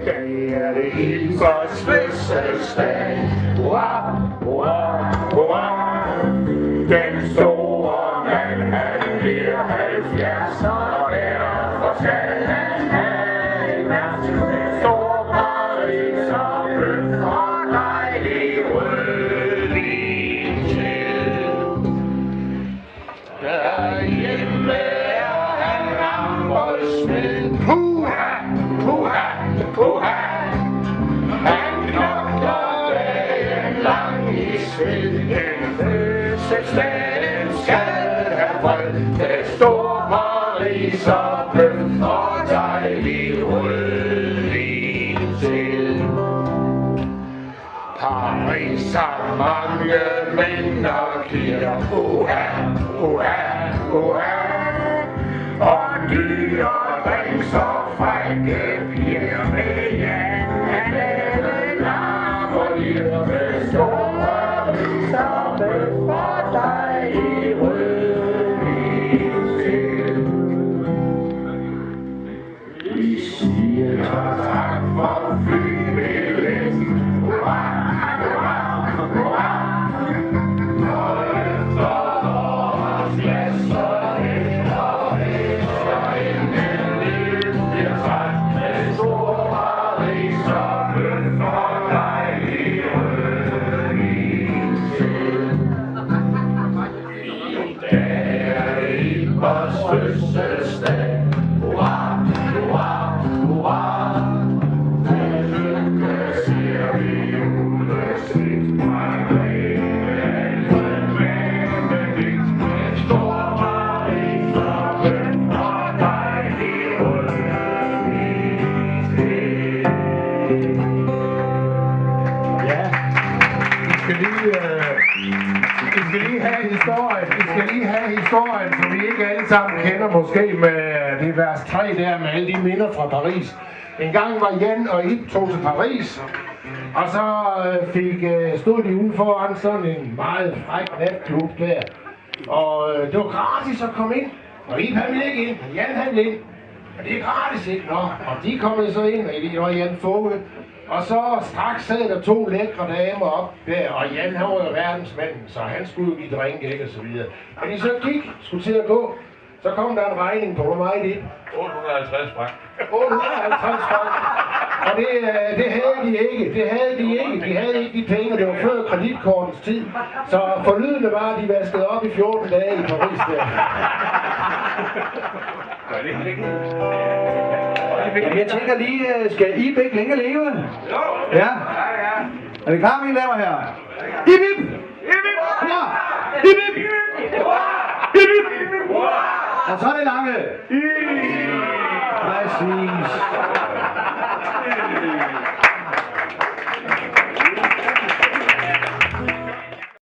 dag er det Ibers fødselsdag. Den store mand, han bliver 70, og derfor skal han have en værtsfest. Stor Paris og bøf og dejlig rødvin til. Derhjemme er han armbåndsmed. Puha, puha, puha. Han knokler dagen lang i sved. En fødselsdag, den skal have fred. Det store Paris og bøf og dejlig rødvin til. Paris har mange mænd og piger. Puha, puha, puha. Og dyre drinks og frække piger med Janne larm og lirve store viser bøf og dejlig rødvin til. Vi siger tak for flybillet. Fødselsdag. Hurra, hurra, hurra. Til lykke siger vi julesigt. Margrethe Benedikt med stor Paris og bøf og dejlig rødvin til. Ja, I skal lige have historien, som vi ikke alle sammen kender, måske med det vers 3 der, med alle de minder fra Paris. En gang var Jan og Ib tog til Paris, og så stod de ude foran sådan en meget fræk natklub der. Og det var gratis at komme ind, og Ib han ville ikke ind, og Jan han ville ind. Og det er gratis ikke, nå. Og de kom så ind, og det var Jan Fogge. Og så straks sad der 2 lækre damer op der, og Jan han var jo verdensmanden, så han skulle jo give drink, ikke, og så videre. Og de så skulle til at gå, så kom der en regning på, hvor meget det? 850 frank. 850 frank. Og det havde de ikke, de havde ikke de penge, det var før kreditkortets tid. Så forlydende var, at de vaskede op i 14 dage i Paris der. Jamen, jeg tænker lige, skal I ikke længere leve? Jo! Ja? Er vi klar, mine damer og herrer? Ip, ip! Hurra! Ip, ip! Ip, ip! Og så er det lange.